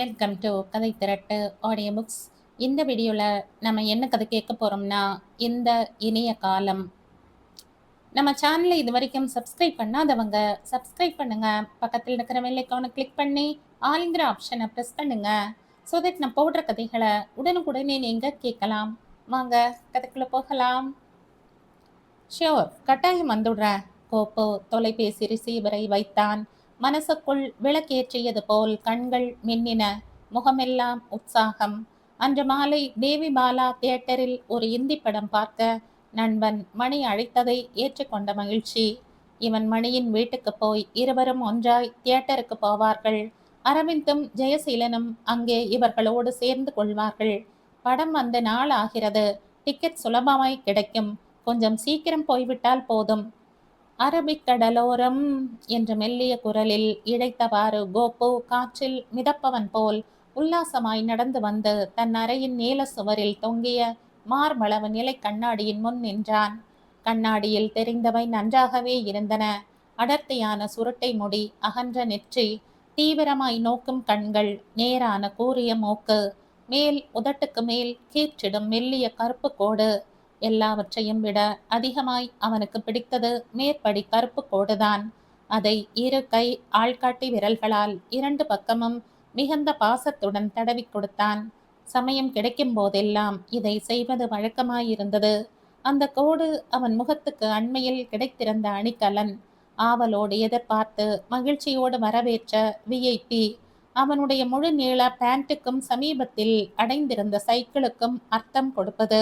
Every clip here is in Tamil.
வெல்கம் டு கதை திரட்டு ஆடியோ புக்ஸ். இந்த வீடியோவில் நம்ம என்ன கதை கேட்க போகிறோம்னா, இந்த இனிய காலம். நம்ம சேனலை இது வரைக்கும் சப்ஸ்கிரைப் பண்ணாதவங்க சப்ஸ்கிரைப் பண்ணுங்க. பக்கத்தில் இருக்கிற பெல் ஐகானை கிளிக் பண்ணி ஆல்ங்கிற ஆப்ஷனை ப்ரெஸ் பண்ணுங்க. ஸோ தட் நான் போடுற கதைகளை உடனுக்குடனே நீங்கள் கேட்கலாம். வாங்க கதைக்குள்ளே போகலாம். ஷியோர், கட்டாயம் வந்துடுறேன். கோப்போ தொலைபேசி ரிசீவரை வைத்தான். மனசுக்குள் விளக்கேற்றியது போல் கண்கள் மின்னின, முகமெல்லாம் உற்சாகம். அன்று மாலை தேவி பாலா தியேட்டரில் ஒரு இந்தி படம் பார்க்க நண்பன் மணி அழைத்ததை ஏற்றுக்கொண்ட மகிழ்ச்சி. இவன் மணியின் வீட்டுக்கு போய் இருவரும் ஒன்றாய் தியேட்டருக்கு போவார்கள். அரவிந்தும் ஜெயசீலனும் அங்கே இவர்களோடு சேர்ந்து கொள்வார்கள். படம் வந்த நாள் ஆகிறது. டிக்கெட் சுலபமாய் கிடைக்கும். கொஞ்சம் சீக்கிரம் போய்விட்டால் போதும். அரபிக்கடலோரம் என்ற மெல்லிய குரலில் இழைத்தவாறு கோபு காற்றில் மிதப்பவன் போல் உல்லாசமாய் நடந்து வந்து தன் அறையின் நீல சுவரில் தொங்கிய மார்பளவு நிலை கண்ணாடியின் முன் நின்றான். கண்ணாடியில் தெரிந்தவை நன்றாகவே இருந்தன. அடர்த்தியான சுருட்டை முடி, அகன்ற நெற்றி, தீவிரமாய் நோக்கும் கண்கள், நேரான கூரிய மூக்கு, மேல் உதட்டுக்கு மேல் கீற்றிடும் மெல்லிய கருப்பு கோடு. எல்லாவற்றையும் விட அதிகமாய் அவனுக்கு பிடித்தது மேற்படி கருப்பு கோடுதான். அதை இரு கை ஆள்காட்டி விரல்களால் இரண்டு பக்கமும் மிகுந்த பாசத்துடன் தடவி கொடுத்தான். சமயம் கிடைக்கும் போதெல்லாம் இதை செய்வது வழக்கமாயிருந்தது. அந்த கோடு அவன் முகத்துக்கு அண்மையில் கிடைத்திருந்த அணிகலன். ஆவலோடு எதிர்பார்த்து மகிழ்ச்சியோடு வரவேற்ற விஐபி. அவனுடைய முழு நீள பேண்ட்டுக்கும் சமீபத்தில் அடைந்திருந்த சைக்கிளுக்கும் அர்த்தம் கொடுப்பது.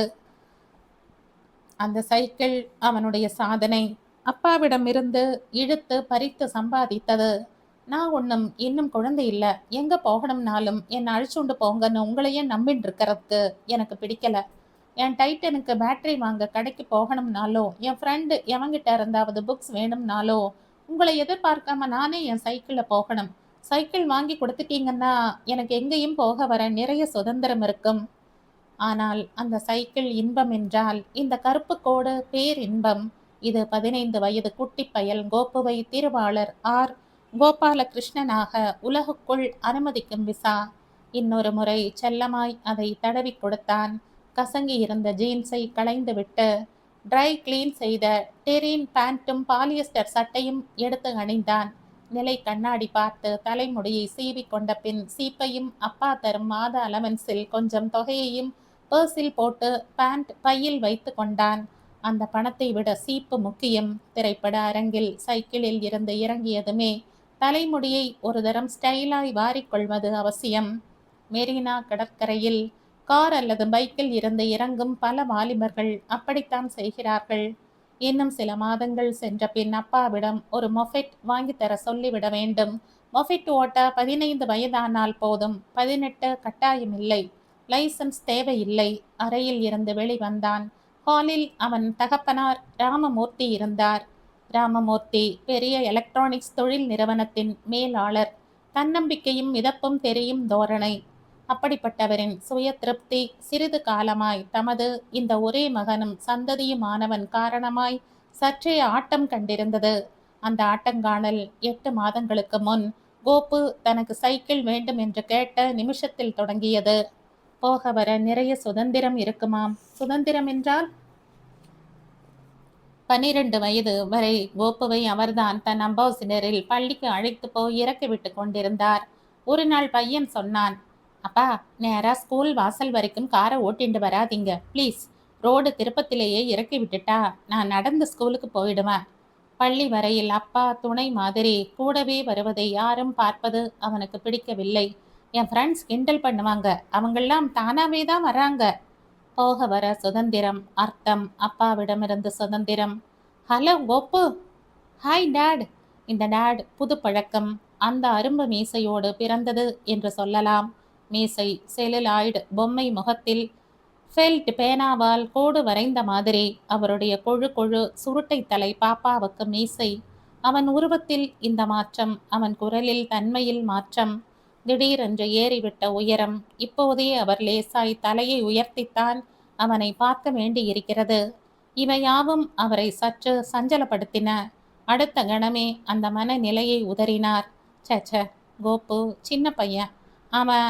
அந்த சைக்கிள் அவனுடைய சாதனை. அப்பாவிடமிருந்து இழுத்து பறித்து சம்பாதித்தது. நான் ஒன்றும் இன்னும் குழந்தை இல்லை. எங்கே போகணும்னாலும் என்னை அழிச்சுண்டு போங்கன்னு உங்களையே நம்பின்னு இருக்கிறதுக்கு எனக்கு பிடிக்கல. என் டைட்டனுக்கு பேட்டரி வாங்க கடைக்கு போகணும்னாலோ, என் ஃப்ரெண்டு எவங்கிட்ட இருந்தாவது புக்ஸ் வேணும்னாலோ உங்களை எதிர்பார்க்காம நானே என் சைக்கிளில் போகணும். சைக்கிள் வாங்கி கொடுத்துட்டீங்கன்னா எனக்கு எங்கேயும் போக வர நிறைய சுதந்திரம் இருக்கும். ஆனால் அந்த சைக்கிள் இன்பம் என்றால் இந்த கருப்பு கோடு பேரின்பம். இது 15 வயது குட்டி பயல் கோப்புவை திருவாளர் ஆர் கோபாலகிருஷ்ணனாக உலகுக்குள் அனுமதிக்கும் விசா. இன்னொரு முறை செல்லமாய் அதை தடவி கொடுத்தான். கசங்கி இருந்த ஜீன்ஸை களைந்துவிட்டு ட்ரை கிளீன் செய்த டெரீன் பேண்ட்டும் பாலியஸ்டர் சட்டையும் எடுத்து அணிந்தான். நிலை கண்ணாடி பார்த்து தலைமுடியை சீவி கொண்ட பின் சீப்பையும் அப்பா தரும் மாத அலவன்ஸில் கொஞ்சம் தொகையையும் பர்ஸில் போட்டு பேண்ட் பையில் வைத்து கொண்டான். அந்த பணத்தை விட சீப்பு முக்கியம். திரைப்பட அரங்கில் சைக்கிளில் இருந்து இறங்கியதுமே தலைமுடியை ஒரு தரம் ஸ்டைலாய் வாரிக்கொள்வது அவசியம். மெரினா கடற்கரையில் கார் அல்லது பைக்கில் இருந்து இறங்கும் பல வாலிபர்கள் அப்படித்தான் செய்கிறார்கள். இன்னும் சில மாதங்கள் சென்ற பின் அப்பாவிடம் ஒரு மொஃபெட் வாங்கி தர சொல்லிவிட வேண்டும். மொஃபெட் ஓட்ட 15 வயதானால் போதும். 18 கட்டாயமில்லை. லைசன்ஸ் தேவையில்லை. அறையில் இருந்து வெளிவந்தான். ஹாலில் அவன் தகப்பனார் ராமமூர்த்தி இருந்தார். ராமமூர்த்தி பெரிய எலக்ட்ரானிக்ஸ் தொழில் நிறுவனத்தின் மேலாளர். தன்னம்பிக்கையும் மிதப்பும் தெரியும் தோரணை. அப்படிப்பட்டவரின் சுய திருப்தி சிறிது காலமாய் தமது இந்த ஒரே மகனும் சந்ததியுமானவன் காரணமாய் சற்றே ஆட்டம் கண்டிருந்தது. அந்த ஆட்டங்காணல் 8 மாதங்களுக்கு முன் கோபு தனக்கு சைக்கிள் வேண்டும் என்று கேட்ட நிமிஷத்தில் தொடங்கியது. போக வர நிறைய சுதந்திரம் இருக்குமாம். சுதந்திரம் என்றால் 12 வயது வரை கோப்புவை அவர்தான் தன் அம்பாசிடரில் பள்ளிக்கு அழைத்து போய் இறக்கி விட்டு கொண்டிருந்தார். ஒரு நாள் பையன் சொன்னான், அப்பா, நேரா ஸ்கூல் வாசல் வரைக்கும் காரை ஓட்டிண்டு வராதிங்க ப்ளீஸ். ரோடு திருப்பத்திலேயே இறக்கி விட்டுட்டா நான் நடந்து ஸ்கூலுக்கு போயிடுவேன். பள்ளி வரையில் அப்பா துணை மாதிரி கூடவே வருவதை யாரும் பார்ப்பது அவனுக்கு பிடிக்கவில்லை. என் ஃப்ரெண்ட்ஸ் கிண்டல் பண்ணுவாங்க. அவங்கெல்லாம் தானாவே தான் வராங்க. போக வர சுதந்திரம். அர்த்தம் அப்பாவிடமிருந்து சுதந்திரம். ஹலோ கோப்பு. Hi date. இந்த டேட் புது பழக்கம். அந்த அரும்பு மீசையோடு பிறந்தது என்று சொல்லலாம். மீசை செலுலாய்டு பொம்மை முகத்தில் ஃபெல்ட் பேனாவால் கோடு வரைந்த மாதிரி. அவருடைய கொழு கொழு சுருட்டை தலை பாப்பாவுக்கு மீசை. அவன் உருவத்தில் இந்த மாற்றம், அவன் குரலில் தன்மையில் மாற்றம். திடீரென்று ஏறிவிட்ட உயரம். இப்போதே அவர் லேசாய் தலையை உயர்த்தித்தான் அவனை பார்க்க வேண்டியிருக்கிறது. இவையாவும் அவரை சற்று சஞ்சலப்படுத்தின. அடுத்த கணமே அந்த மனநிலையை உதறினார். சச்ச, கோப்பு சின்ன பையன். அவன்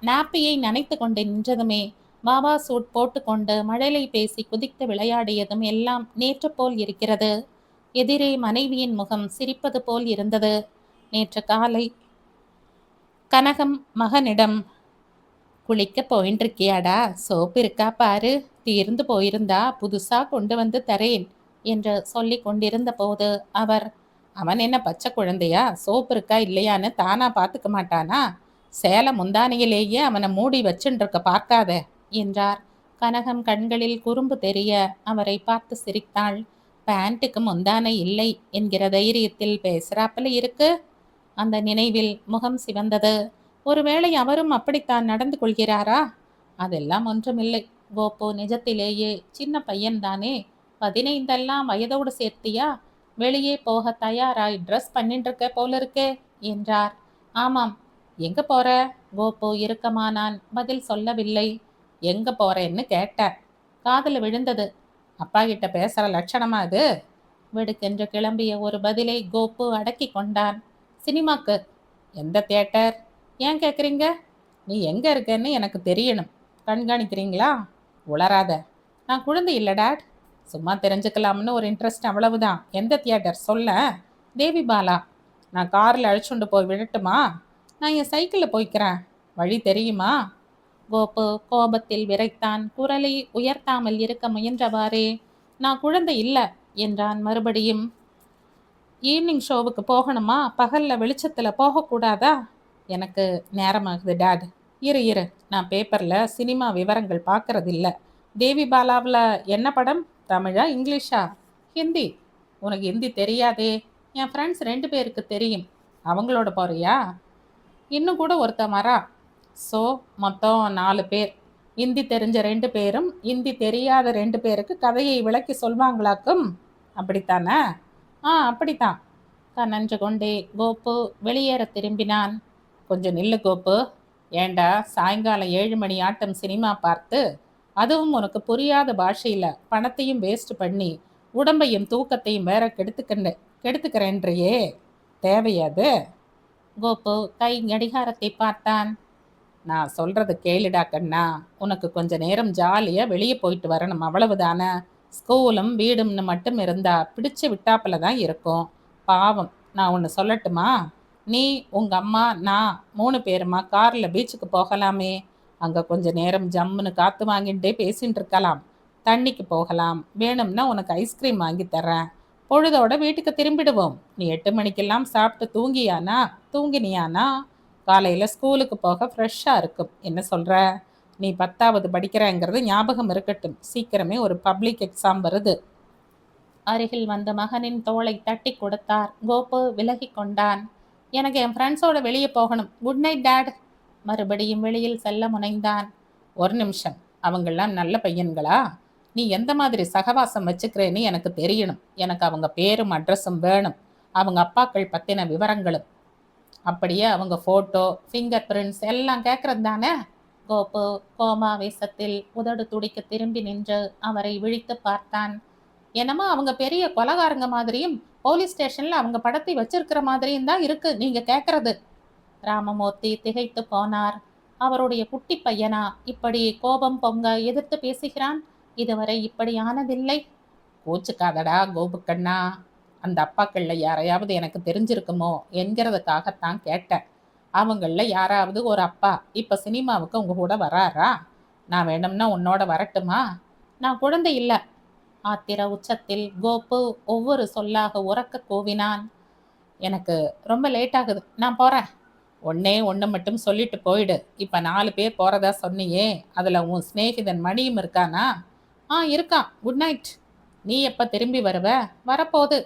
நாப்பியை நனைத்து கொண்டு நின்றதுமே பாபா சூட் போட்டுக்கொண்டு மழலை பேசி குதித்து விளையாடியதும் எல்லாம் நேற்று போல் இருக்கிறது. எதிரே மனைவியின் முகம் சிரிப்பது போல் இருந்தது. நேற்று காலை கனகம் மகனிடம், குளிக்க போயின்னு இருக்கியாடா, சோப்பு இருக்கா பாரு, தீர்ந்து போயிருந்தா புதுசா கொண்டு வந்து தரேன் என்று சொல்லி கொண்டிருந்த போது அவர், அவன் என்ன பச்சை குழந்தையா, சோப்பு இருக்கா இல்லையான்னு தானா பார்த்துக்க மாட்டானா, சேலை முந்தானையிலேயே அவனை மூடி வச்சுருக்க பார்க்காத என்றார். கனகம் கண்களில் குறும்பு தெரிய அவரை பார்த்து சிரித்தாள். பேண்ட்டுக்கு முந்தானை இல்லை என்கிற தைரியத்தில் பேசுறாப்புல இருக்கு. அந்த நினைவில் முகம் சிவந்தது. ஒருவேளை அவரும் அப்படித்தான் நடந்து கொள்கிறாரா? அதெல்லாம் ஒன்றுமில்லை. கோபு நிஜத்திலேயே சின்ன பையன்தானே. 15 வயதோடு சேர்த்தியா? வெளியே போக தயாராய் ட்ரெஸ் பண்ணிட்டு இருக்க போல இருக்கே என்றார். ஆமாம். எங்க போற? கோபு இறுக்கமானான். பதில் சொல்லவில்லை. எங்க போறேன்னு கேட்ட. காதுல விழுந்தது. அப்பா கிட்ட பேசுற லட்சணமா அது? வெடுக்கென்று கிளம்பிய ஒரு பதிலை கோபு அடக்கி கொண்டான். சினிமாக்கு. எந்த தியேட்டர்? ஏன் கேட்குறீங்க? நீ எங்கே இருக்கன்னு எனக்கு தெரியணும். கண்காணிக்கிறீங்களா? உளராத. நான் குழந்தை இல்லை டாட். சும்மா தெரிஞ்சுக்கலாம்னு ஒரு இன்ட்ரெஸ்ட், அவ்வளவுதான். எந்த தியேட்டர் சொல்ல? தேவி பாலா. நான் காரில் அழைச்சுண்டு போய் விடட்டுமா? நான் என் சைக்கிளில் போய்க்கிறேன். வழி தெரியுமா? கோபு கோபத்தில் விரைத்தான். குரலை உயர்த்தாமல் இருக்க முயன்றவாறே, நான் குழந்தை இல்லை என்றான் மறுபடியும். ஈவினிங் ஷோவுக்கு போகணுமா? பகலில் வெளிச்சத்தில் போகக்கூடாதா? எனக்கு நேரமாகுது டாட். இரு, நான் பேப்பரில் சினிமா விவரங்கள் பார்க்கறதில்ல. தேவி பாலாவில் என்ன படம்? தமிழா இங்கிலீஷா? ஹிந்தி. உனக்கு ஹிந்தி தெரியாதே. என் ஃப்ரெண்ட்ஸ் 2 பேருக்கு தெரியும். அவங்களோட போறியா? இன்னும் கூட ஒருத்தன் வரா. ஸோ மொத்தம் 4 பேர். ஹிந்தி தெரிஞ்ச 2 பேரும் ஹிந்தி தெரியாத 2 பேருக்கு கதையை விளக்கி சொல்வாங்களாக்கும். அப்படித்தானே? அப்படித்தான். கனன்று கொண்டே கோபு வெளியேற திரும்பினான். கொஞ்சம் நில்லு கோபு. ஏண்டா சாயங்காலம் 7 மணி ஆட்டம் சினிமா பார்த்து, அதுவும் உனக்கு புரியாத பாஷையில் பணத்தையும் வேஸ்ட் பண்ணி உடம்பையும் தூக்கத்தையும் வேற கெடுத்துக்கிறேன்றியே, தேவையாது? கோபு கை கடிகாரத்தை பார்த்தான். நான் சொல்றது கேளுடா கண்ணா. உனக்கு கொஞ்ச நேரம் ஜாலியாக வெளியே போயிட்டு வரணும், அவ்வளவுதானே. ஸ்கூலும் வீடும்னு மட்டும் இருந்தா பிடிச்சு விட்டாப்புல தான் இருக்கும். பாவம். நான் ஒன்று சொல்லட்டுமா? நீ, உங்கள் அம்மா, நான் 3 பேருமா காரில் பீச்சுக்கு போகலாமே. அங்கே கொஞ்ச நேரம் ஜம்முன்னு காற்று வாங்கிட்டே பேசிகிட்டு இருக்கலாம். தண்ணிக்கு போகலாம். வேணும்னா உனக்கு ஐஸ்கிரீம் வாங்கி தர்றேன். பொழுதோட வீட்டுக்கு திரும்பிடுவோம். நீ 8 மணிக்கெல்லாம் சாப்பிட்டு தூங்கினியானா காலையில் ஸ்கூலுக்கு போக ஃப்ரெஷ்ஷாக இருக்கும். என்ன சொல்கிற? நீ 10வது படிக்கிறேங்கிறது ஞாபகம் இருக்கட்டும். சீக்கிரமே ஒரு பப்ளிக் எக்ஸாம் வருது. அருகில் வந்த மகனின் தோளை தட்டி கொடுத்தார். கோபு விலகி கொண்டான். எனக்கு என் ஃப்ரெண்ட்ஸோட வெளியே போகணும். Good night dot. மறுபடியும் வெளியில் செல்ல முனைந்தான். ஒரு நிமிஷம். அவங்கெல்லாம் நல்ல பையன்களா? நீ எந்த மாதிரி சகவாசம் வச்சுக்கிறேன்னு எனக்கு தெரியணும். எனக்கு அவங்க பேரும் அட்ரஸும் வேணும். அவங்க அப்பாக்கள் பற்றின விவரங்களும். அப்படியே அவங்க ஃபோட்டோ, ஃபிங்கர் பிரிண்ட்ஸ் எல்லாம் கேட்குறது தானே? கோபு கோமாவேசத்தில் உதடு துடிக்க திரும்பி நின்று அவரை விழித்து பார்த்தான். என்னமோ அவங்க பெரிய கொலகாரங்க மாதிரியும் போலீஸ் ஸ்டேஷனில் அவங்க படத்தை வச்சிருக்கிற மாதிரியும் தான் இருக்கு நீங்க கேட்கறது. ராமமூர்த்தி திகைத்து போனார். அவருடைய குட்டி பையனா இப்படி கோபம் பொங்க எதிர்த்து பேசுகிறான்? இதுவரை இப்படி ஆனதில்லை. கோச்சுக்காதடா கோபுக்கண்ணா. அந்த அப்பாக்களில் யாரையாவது எனக்கு தெரிஞ்சிருக்குமோ என்கிறதுக்காகத்தான் கேட்டேன். அவங்களில் யாராவது ஒரு அப்பா இப்போ சினிமாவுக்கு உங்க கூட வராரா? நான் வேணும்னா உன்னோட வரட்டுமா? நான் குழந்தை இல்லை. ஆத்திர உச்சத்தில் கோபு ஒவ்வொரு சொல்லாக உறக்க கூவினான். எனக்கு ரொம்ப லேட் ஆகுது, நான் போகிறேன். ஒன்னே ஒன்று மட்டும் சொல்லிட்டு போயிடு. இப்போ 4 பேர் போகிறதா சொன்னியே, அதில் உன் சிநேகிதன் மணியும் இருக்கானா? இருக்கான். Good night. நீ எப்போ திரும்பி வருவ? வரப்போது.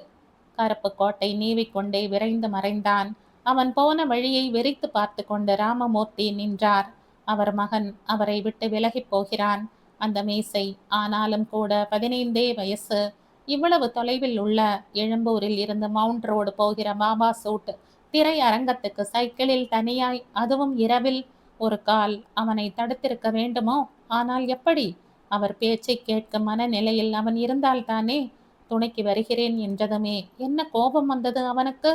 கருப்பு கோட்டை நீவிக்கொண்டே விரைந்து மறைந்தான். அவன் போன வழியை வெறித்து பார்த்து கொண்டு ராமமூர்த்தி நின்றார். அவர் மகன் அவரை விட்டு விலகி போகிறான். அந்த மீசை, ஆனாலும் கூட 15 வயசு. இவ்வளவு தொலைவில் உள்ள எழும்பூரில் இருந்து மவுண்ட் ரோடு போகிற பாபா சூட் திரை அரங்கத்துக்கு சைக்கிளில் தனியாய், அதுவும் இரவில் ஒரு கால் அவனை தடுத்திருக்க வேண்டுமோ? ஆனால் எப்படி? அவர் பேச்சை கேட்கும் மனநிலையில் அவன் இருந்தால்தானே. துணைக்கு வருகிறேன் என்றதுமே என்ன கோபம் வந்தது அவனுக்கு?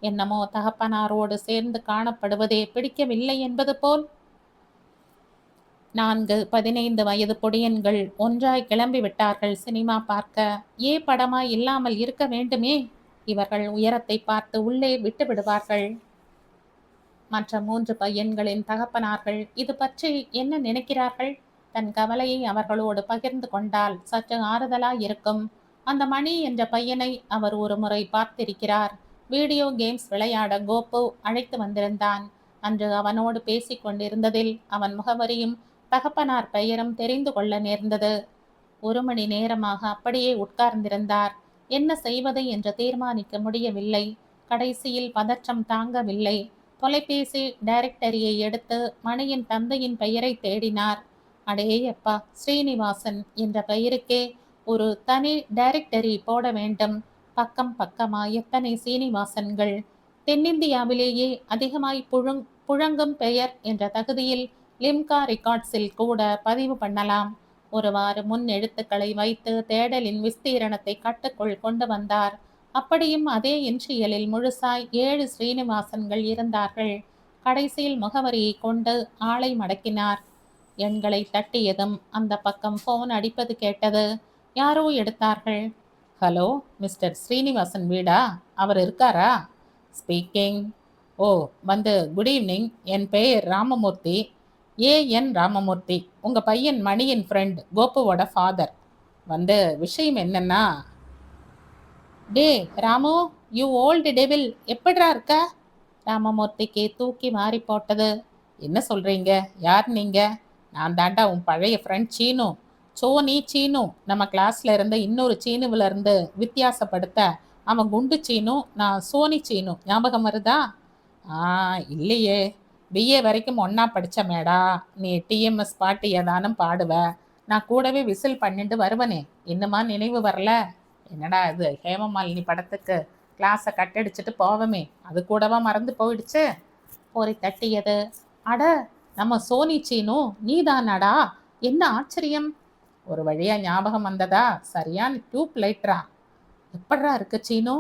என்னமோ தகப்பனாரோடு சேர்ந்து காணப்படுவதே பிடிக்கவில்லை என்பது போல். 15 வயது பொடியன்கள் ஒன்றாய் கிளம்பி விட்டார்கள் சினிமா பார்க்க. படமாய் இல்லாமல் இருக்க வேண்டுமே. இவர்கள் உயரத்தை பார்த்து உள்ளே விட்டு விடுவார்கள். மற்ற 3 பையன்களின் தகப்பனார்கள் இது பற்றி என்ன நினைக்கிறார்கள்? தன் கவலையை அவர்களோடு பகிர்ந்து கொண்டால் சற்று ஆறுதலாய் இருக்கும். அந்த மணி என்ற பையனை அவர் ஒரு முறை பார்த்திருக்கிறார். வீடியோ கேம்ஸ் விளையாட கோபு அழைத்து வந்திருந்தான். அன்று அவனோடு பேசிக் கொண்டிருந்ததில் அவன் முகவரியும் தகப்பனார் பெயரும் தெரிந்து கொள்ள நேர்ந்தது. 1 மணி நேரமாக அப்படியே உட்கார்ந்திருந்தார். என்ன செய்வது என்று தீர்மானிக்க முடியவில்லை. கடைசியில் பதற்றம் தாங்கவில்லை. தொலைபேசி டைரக்டரியை எடுத்து மணியின் தந்தையின் பெயரை தேடினார். அடேயப்பா, ஸ்ரீனிவாசன் என்ற பெயருக்கே ஒரு தனி டைரக்டரி போட வேண்டும். பக்கம் பக்கமாய் எத்தனை சீனிவாசன்கள்! தென்னிந்தியாவிலேயே அதிகமாய் புழங்கும் பெயர் என்ற தகுதியில் லிம்கா ரெக்கார்ட்ஸில் கூட பதிவு பண்ணலாம். ஒருவாறு முன் எழுத்துக்களை வைத்து தேடலின் விஸ்தீரணத்தை கட்டுக்குள் கொண்டு வந்தார். அப்படியும் அதே இன்றியலில் முழுசாய் 7 ஸ்ரீனிவாசன்கள் இருந்தார்கள். கடைசியில் முகவரியை கொண்டு ஆளை மடக்கினார். எண்களை தட்டியதும் அந்த பக்கம் போன் அடிப்பது கேட்டது. யாரோ எடுத்தார்கள். ஹலோ, மிஸ்டர் ஸ்ரீனிவாசன் வீடா? அவர் இருக்காரா? ஸ்பீக்கிங். ஓ, குட் ஈவினிங். என் பெயர் ராமமூர்த்தி, ஏஎன் ராமமூர்த்தி. உங்கள் பையன் மணியின் ஃப்ரெண்ட், கோபுவோட ஃபாதர். விஷயம் என்னன்னா, டே ராமு, யூ ஓல்டு டெவில், எப்படிரா இருக்க? ராமமூர்த்திக்கு தூக்கி மாறி போட்டது. என்ன சொல்கிறீங்க? யார் நீங்கள்? நான் தாண்டா உன் பழைய ஃப்ரெண்ட் சீனு. சோனி சீனு. நம்ம கிளாஸில் இருந்த இன்னொரு சீனுவில் இருந்து வித்தியாசப்படுத்த அவன் குண்டு சீனு, நான் சோனி சீனு. ஞாபகம் வருதா? இல்லையே. பிஏ வரைக்கும் ஒன்றா படித்த மேடா. நீ டிஎம்எஸ் பாட்டு ஏதானும் பாடுவ, நான் கூடவே விசில் பண்ணிட்டு வருவனே. இன்னுமா நினைவு வரல? என்னடா இது, ஹேமமாலினி படத்துக்கு கிளாஸை கட்டடிச்சிட்டு போவமே, அது கூடவா மறந்து போயிடுச்சு? போரை தட்டியது. அட, நம்ம சோனி சீனு நீதானாடா? என்ன ஆச்சரியம்! ஒரு வழியா ஞாபகம் வந்ததா? சரியான டியூப் லைட்ரா. எப்படா இருக்கு சீனு?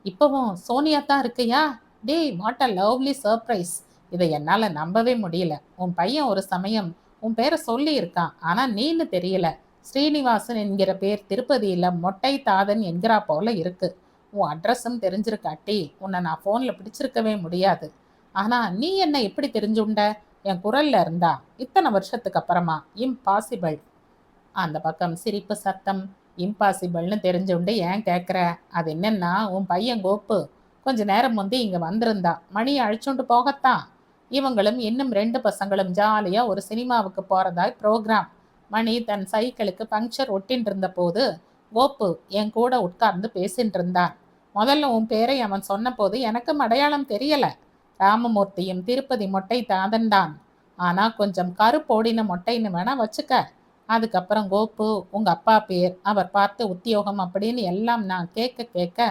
இப்பவும் சோனியா தான் இருக்கியா? டேய், வாட் அ லவ்லி சர்ப்ரைஸ். இதை என்னால் நம்பவே முடியல. உன் பையன் ஒரு சமயம் உன் பேரை சொல்லி இருக்கான், ஆனால் நீன்னு தெரியல. ஸ்ரீனிவாசன் என்கிற பேர் திருப்பதியில் மொட்டை தாதன் என்கிறா போல இருக்கு. உன் அட்ரஸும் தெரிஞ்சிருக்காட்டி உன்னை நான் ஃபோனில் பிடிச்சிருக்கவே முடியாது. ஆனால் நீ என்ன எப்படி தெரிஞ்சுண்ட? என் குரல்ல இருந்தா? இத்தனை வருஷத்துக்கு அப்புறமா? இம்பாசிபிள். அந்த பக்கம் சிரிப்பு சத்தம். இம்பாசிபிள்னு தெரிஞ்சுண்டு ஏன் கேட்குற? அது என்னன்னா, உன் பையன் கோப்பு கொஞ்ச நேரம் முந்தி இங்கே வந்திருந்தா. மணியை அழிச்சுண்டு போகத்தான். இவங்களும் இன்னும் 2 பசங்களும் ஜாலியாக ஒரு சினிமாவுக்கு போகிறதாய் ப்ரோக்ராம். மணி தன் சைக்கிளுக்கு பங்க்சர் ஒட்டின்னு இருந்த போது கோப்பு என் கூட உட்கார்ந்து பேசின்னு இருந்தான். முதல்ல உன் பேரை அவன் சொன்ன போது எனக்கும் அடையாளம் தெரியலை. ராமமூர்த்தியும் திருப்பதி மொட்டை தாதன்தான். ஆனால் கொஞ்சம் கருப்போடின மொட்டைன்னு வேணா வச்சுக்க. அதுக்கப்புறம் கோப்பு உங்கள் அப்பா பேர், அவர் பார்த்த உத்தியோகம் அப்படின்னு எல்லாம் நான் கேட்க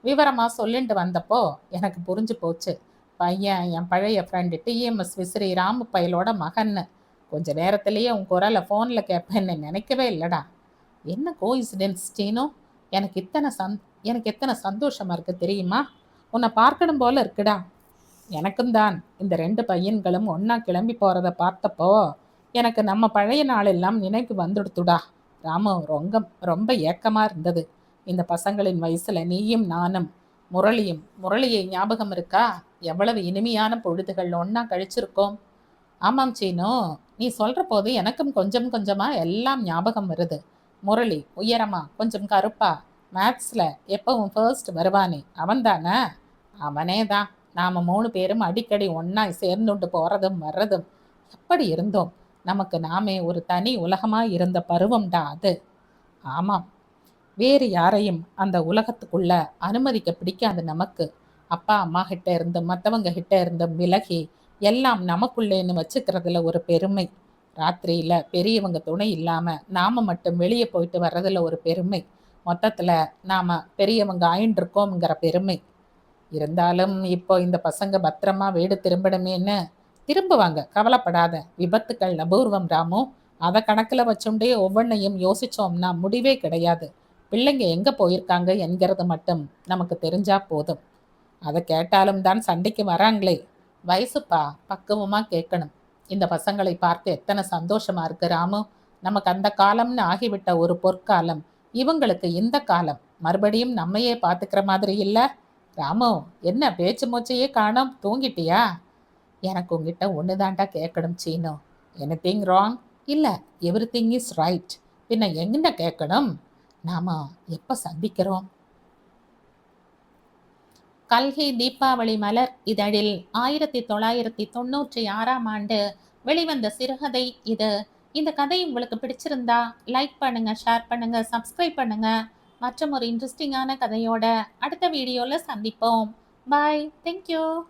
விவரமாக சொல்லிட்டு வந்தப்போ எனக்கு புரிஞ்சு போச்சு. பையன் என் பழைய ஃப்ரெண்டு டிஎம்எஸ் விசிறி ராமு பயலோட மகன்னு. கொஞ்ச நேரத்திலேயே உன் குரலை ஃபோனில் கேட்பேன்னு நினைக்கவே இல்லைடா. என்ன கோஇன்சிடென்ஸ் சீனு! எனக்கு எத்தனை சந்தோஷமாக இருக்குது தெரியுமா? உன்னை பார்க்கணும் போல இருக்குடா. எனக்கும் தான். இந்த 2 பையன்களும் ஒன்றா கிளம்பி போகிறத பார்த்தப்போ எனக்கு நம்ம பழைய நாளெல்லாம் நினைவு வந்துடுத்துடா. ராமு, ரொம்ப ஏக்கமாக இருந்தது. இந்த பசங்களின் வயசில் நீயும் நானும் முரளியை ஞாபகம் இருக்கா? எவ்வளவு இனிமையான பொழுதுகள் ஒன்றா கழிச்சிருக்கோம். ஆமாம் சீனு, நீ சொல்கிற போது எனக்கும் கொஞ்சம் கொஞ்சமாக எல்லாம் ஞாபகம் வருது. முரளி உயரமா, கொஞ்சம் கருப்பா, மேத்ஸில் எப்பவும் ஃபர்ஸ்ட் வருவானே, அவன் தானே? அவனே தான். நாம் 3 பேரும் அடிக்கடி ஒன்றாய் சேர்ந்துண்டு போகிறதும் வர்றதும். எப்படி இருந்தோம்! நமக்கு நாமே ஒரு தனி உலகமாக இருந்த பருவம்டா அது. ஆமாம், வேறு யாரையும் அந்த உலகத்துக்குள்ள அனுமதிக்க பிடிக்காது நமக்கு. அப்பா அம்மா கிட்ட இருந்தும் மற்றவங்க கிட்ட இருந்தும் விலகி எல்லாம் நமக்குள்ளேன்னு வச்சுக்கிறதுல ஒரு பெருமை. ராத்திரியில் பெரியவங்க துணை இல்லாமல் நாம் மட்டும் வெளியே போயிட்டு வர்றதில் ஒரு பெருமை. மொத்தத்தில் நாம் பெரியவங்க ஆயின்றிருக்கோங்கிற பெருமை. இருந்தாலும் இப்போ இந்த பசங்க பத்திரமா வீடு திரும்பணுமேன்னு திரும்புவாங்க, கவலைப்படாத. விபத்துக்கள் அபூர்வம் ராமு. அதை கணக்கில் வச்சுண்டே ஒவ்வொன்றையும் யோசித்தோம்னா முடிவே கிடையாது. பிள்ளைங்க எங்கே போயிருக்காங்க என்கிறது மட்டும் நமக்கு தெரிஞ்சா போதும். அதை கேட்டாலும் தான் சண்டைக்கு வராங்களே. வயசுப்பா, பக்குவமா கேட்கணும். இந்த பசங்களை பார்க்க எத்தனை சந்தோஷமா இருக்கு ராமு. நமக்கு அந்த காலம்னு ஆகிவிட்ட ஒரு பொற்காலம், இவங்களுக்கு இந்த காலம். மறுபடியும் நம்மையே பார்த்துக்கிற மாதிரி இல்ல. ராமு, என்ன பேச்சு மூச்சையே காணோம், தூங்கிட்டியா? எனக்கு உங்ககிட்ட ஒண்ணுதான்டா கேட்கணும் சீனு. Anything wrong? இல்ல, எவ்ரிதிங் இஸ் ரைட். பின்ன எங்க கேட்கணும்? நாம எப்ப சந்திக்கிறோம்? கல்கி தீபாவளி மலர் இதழில் 1996ஆம் ஆண்டு வெளிவந்த சிறுகதை இது. இந்த கதை உங்களுக்கு பிடிச்சிருந்தா லைக் பண்ணுங்க, ஷேர் பண்ணுங்க, சப்ஸ்கிரைப் பண்ணுங்க. மற்றும் ஒரு இன்ட்ரெஸ்டிங்கான கதையோட அடுத்த வீடியோல சந்திப்போம். பாய். தேங்க்யூ.